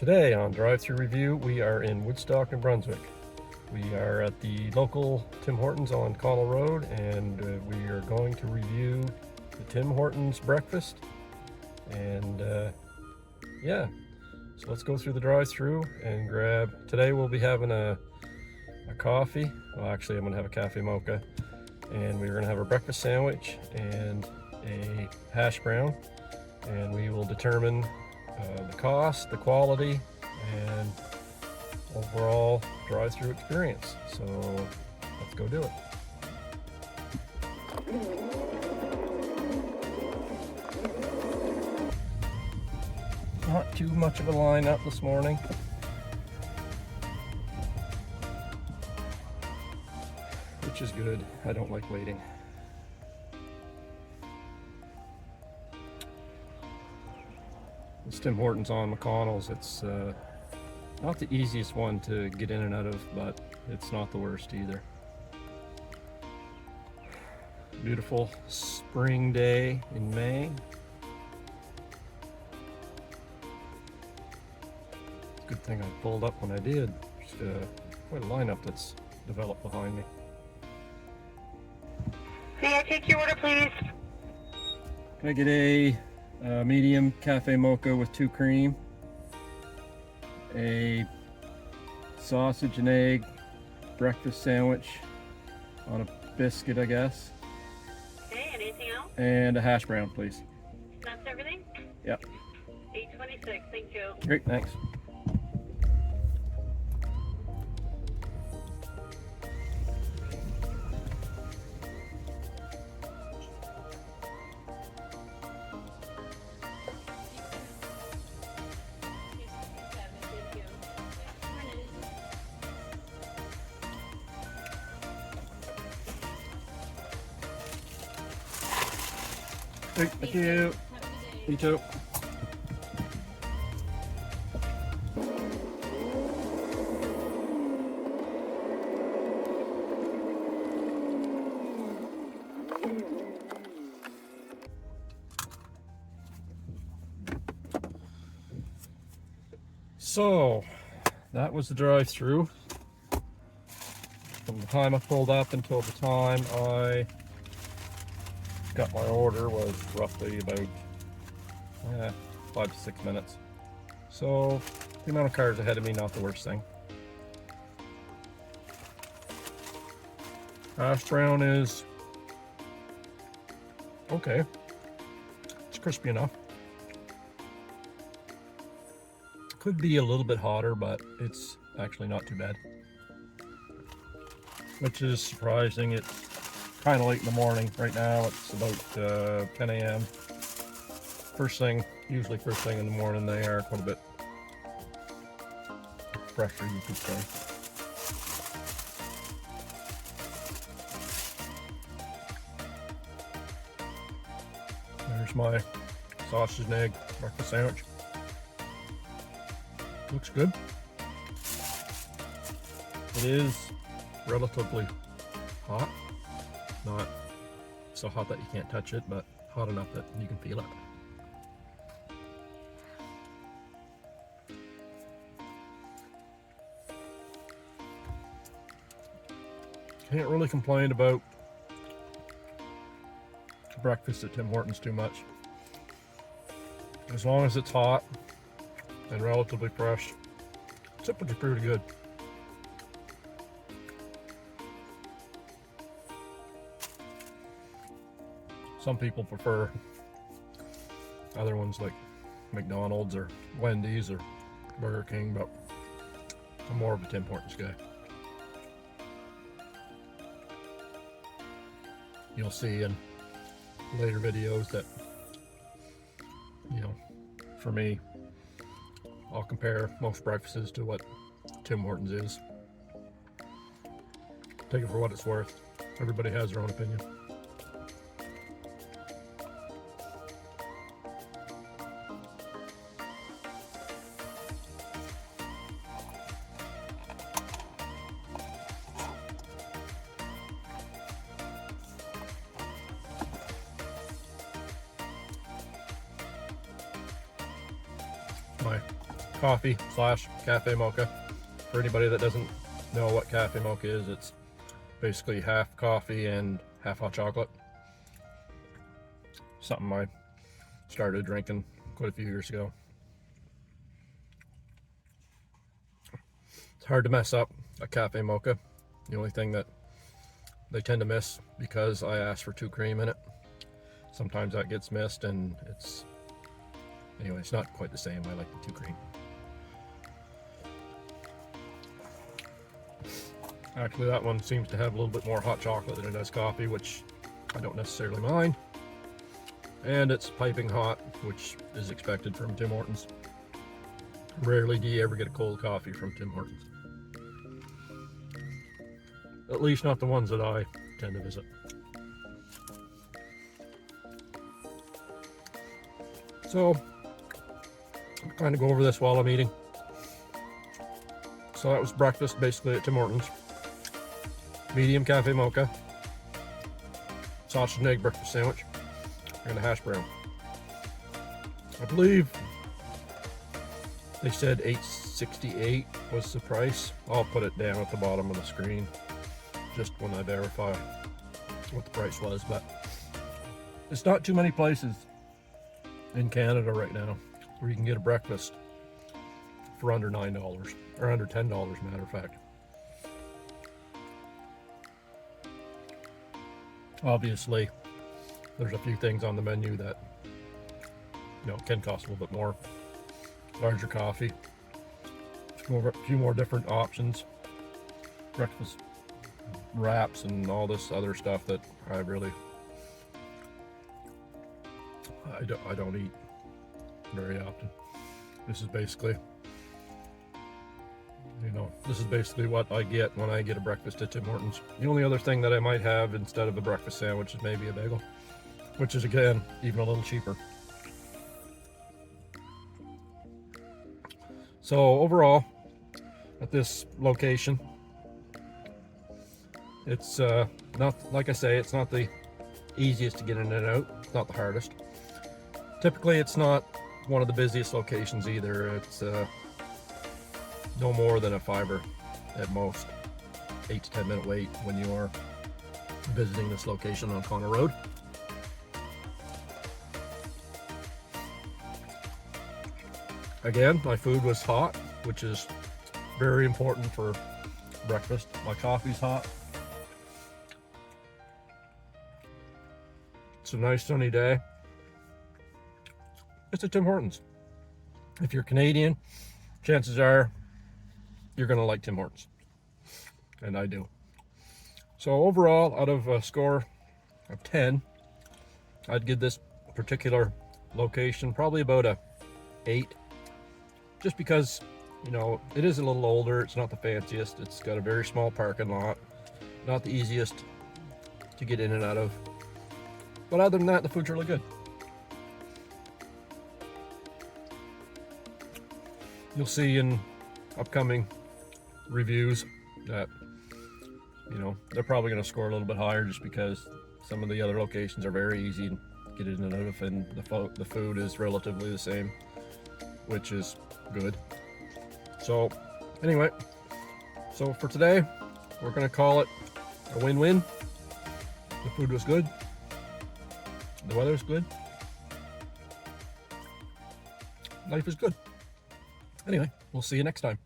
Today on Drive-Thru Review, we are in Woodstock, New Brunswick. We are at the local Tim Hortons on Connell Road, and we are going to review the Tim Hortons breakfast. And yeah, so let's go through the drive-thru and grab. Today we'll be having a coffee. Well, actually, I'm going to have a cafe mocha, and we're going to have a breakfast sandwich and a hash brown, and we will determine the cost, the quality, and overall drive-thru experience. So let's go do it. Not too much of a lineup this morning. Which is good. I don't like waiting. This Tim Hortons on McConnell's, it's not the easiest one to get in and out of, but it's not the worst either. Beautiful spring day in May. It's a good thing I pulled up when I did. Just quite a lineup that's developed behind me. May I take your order, please? Can I get a medium cafe mocha with 2 cream, a sausage and egg breakfast sandwich on a biscuit, I guess. Okay, anything else? And a hash brown, please. That's everything? Yep. 826, thank you. Great, thanks. Thank you. You too. So that was the drive-thru. From the time I pulled up until the time I got my order was roughly about 5 to 6 minutes. So the amount of cars ahead of me, not the worst thing. Hash brown is okay. It's crispy enough. Could be a little bit hotter, but it's actually not too bad. Which is surprising. It's kind of late in the morning. Right now it's about 10 a.m. Usually first thing in the morning, they are quite a bit fresher, you could say. There's my sausage and egg breakfast sandwich. Looks good. It is relatively hot. Not so hot that you can't touch it, but hot enough that you can feel it. Can't really complain about breakfast at Tim Hortons too much. As long as it's hot and relatively fresh, it's typically pretty good. Some people prefer other ones like McDonald's or Wendy's or Burger King, but I'm more of a Tim Hortons guy. You'll see in later videos that, for me, I'll compare most breakfasts to what Tim Hortons is. Take it for what it's worth. Everybody has their own opinion. my coffee slash cafe mocha. For anybody that doesn't know what cafe mocha is, it's basically half coffee and half hot chocolate. Something I started drinking quite a few years ago. It's hard to mess up a cafe mocha. The only thing that they tend to miss, because I asked for 2 cream in it, sometimes that gets missed, and anyway, it's not quite the same. I like the 2 cream. Actually, that one seems to have a little bit more hot chocolate than it does coffee, which I don't necessarily mind. And it's piping hot, which is expected from Tim Hortons. Rarely do you ever get a cold coffee from Tim Hortons. At least not the ones that I tend to visit. So, I'm trying to go over this while I'm eating. So that was breakfast basically at Tim Hortons. Medium cafe mocha, sausage and egg breakfast sandwich, and a hash brown. I believe they said $8.68 was the price. I'll put it down at the bottom of the screen just when I verify what the price was, but it's not too many places in Canada right now where you can get a breakfast for under $9 or under $10, matter of fact. Obviously, there's a few things on the menu that, can cost a little bit more. Larger coffee, a few more different options, breakfast wraps, and all this other stuff that I don't eat very often. This is basically, what I get when I get a breakfast at Tim Hortons. The only other thing that I might have instead of a breakfast sandwich is maybe a bagel, which is again even a little cheaper. So overall, at this location, it's not, like I say, it's not the easiest to get in and out. It's not the hardest. Typically, it's not one of the busiest locations either. It's no more than a 5 at most, 8 to 10 minute wait when you are visiting this location on Connor Road. Again, my food was hot, which is very important for breakfast. My coffee's hot. It's a nice sunny day. It's a Tim Hortons. If you're Canadian, chances are you're going to like Tim Hortons. And I do. So overall, out of a score of 10, I'd give this particular location probably about a 8. Just because, it is a little older. It's not the fanciest. It's got a very small parking lot. Not the easiest to get in and out of. But other than that, the food's really good. You'll see in upcoming reviews that, they're probably going to score a little bit higher just because some of the other locations are very easy to get in and out of, and the food is relatively the same, which is good. So anyway, so for today, we're going to call it a win-win. The food was good. The weather's good. Life is good. Anyway, we'll see you next time.